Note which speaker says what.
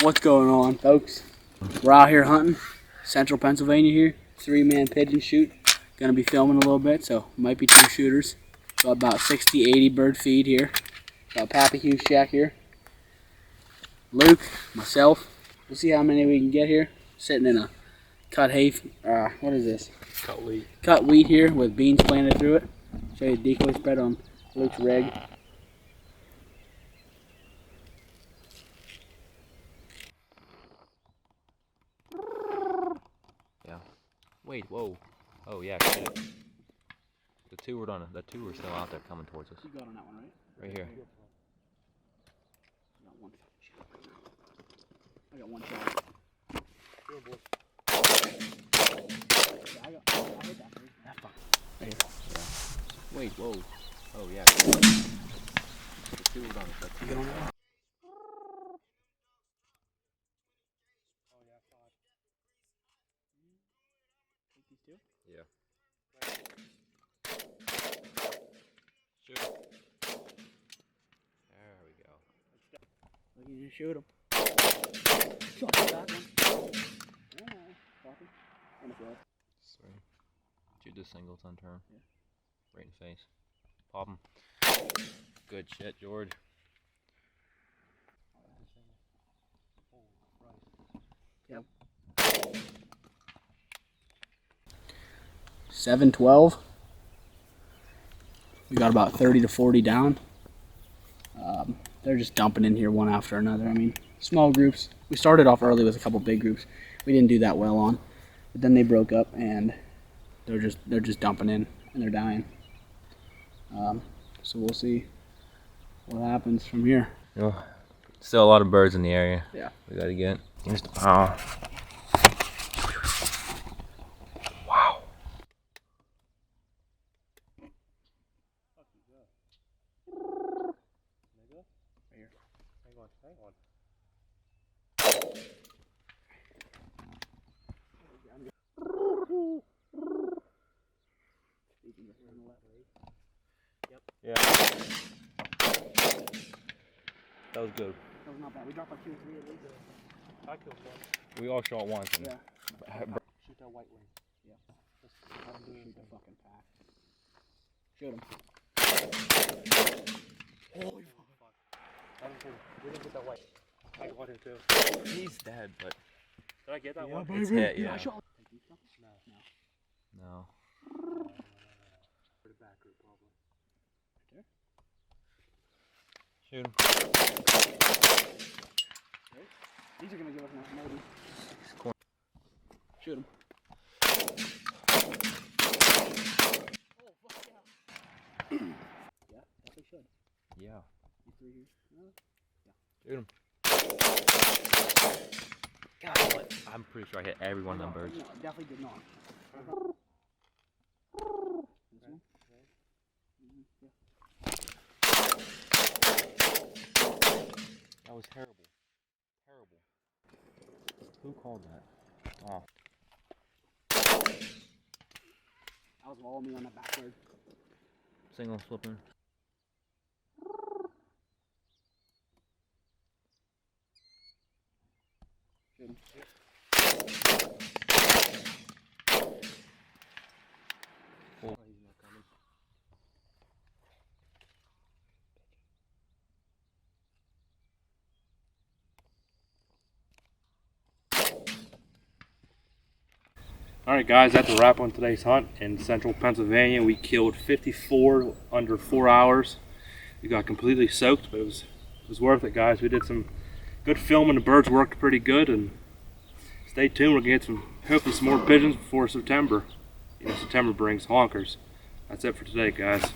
Speaker 1: What's going on, folks? We're out here hunting, central Pennsylvania here. 3-man pigeon shoot. Gonna be filming a little bit, so might be 2 shooters. Got about 60, 80 bird feed here. Got Pappy Hugh's shack here. Luke, myself. We'll see how many we can get here. Sitting in a cut hay. What is this?
Speaker 2: Cut wheat.
Speaker 1: Cut wheat here with beans planted through it. Show you the decoy spread on Luke's rig.
Speaker 2: Yeah. Wait, whoa. Oh yeah, shit. The two were still out there coming towards us.
Speaker 1: You got on that one, right?
Speaker 2: Right here.
Speaker 1: I got one shot. I hit that first. That fuck. Right here.
Speaker 2: Yeah. Wait, whoa. Oh yeah. The two were on us.
Speaker 1: You got on that one?
Speaker 3: Oh yeah, 5.
Speaker 1: Take these 2?
Speaker 2: Yeah. Shoot. There we go.
Speaker 1: Look, you just shoot him. Shot that one. Yeah, copy. On the floor.
Speaker 2: Sorry. Shoot the singles on turn.
Speaker 1: Yeah.
Speaker 2: Right in the face. Pop him. Good shit, George.
Speaker 1: Yep. 7-12. We got about 30 to 40 down. They're just dumping in here one after another. I mean, small groups. We started off early with a couple big groups. We didn't do that well on, but then they broke up and they're just dumping in and they're dying. So we'll see what happens from here.
Speaker 2: Oh, still a lot of birds in the area.
Speaker 1: Yeah.
Speaker 2: We gotta get. Here's the power. Wow.
Speaker 1: Yep.
Speaker 2: Yeah. That was good.
Speaker 1: That was not bad. We dropped like 2 or 3 at least.
Speaker 3: I killed one.
Speaker 2: We all shot once. And
Speaker 1: Yeah.
Speaker 3: Shoot that white wing.
Speaker 1: Yeah.
Speaker 3: Just have him do
Speaker 1: Shoot the
Speaker 3: anything.
Speaker 1: fucking pack. Shoot him.
Speaker 3: Holy fuck. We didn't get that white. I got him too.
Speaker 2: He's dead, but
Speaker 3: Did I get that one?
Speaker 2: it's hit. Yeah.
Speaker 1: I shot.
Speaker 3: No.
Speaker 2: No.
Speaker 3: For the back group, probably.
Speaker 2: Shoot him.
Speaker 1: These are gonna give us enough maybe.
Speaker 2: Corn.
Speaker 1: Shoot him. Oh fuck yeah. Yeah, definitely should.
Speaker 2: Yeah.
Speaker 1: These 3 here.
Speaker 2: Shoot him. God, what? I'm pretty sure I hit every one of them birds.
Speaker 1: No, definitely did not. This one? Yeah.
Speaker 2: That was terrible. Terrible. Who called that? Oh.
Speaker 1: That was all me on that backward.
Speaker 2: Single flipping.
Speaker 1: Shoot him.
Speaker 2: Oh.
Speaker 3: He's not coming. Alright guys, that's a wrap on today's hunt in central Pennsylvania. We killed 54 under 4 hours. We got completely soaked, but it was worth it, guys. We did some good filming. The birds worked pretty good, and stay tuned. We're gonna get hopefully some more pigeons before September. You know, September brings honkers. That's it for today, guys.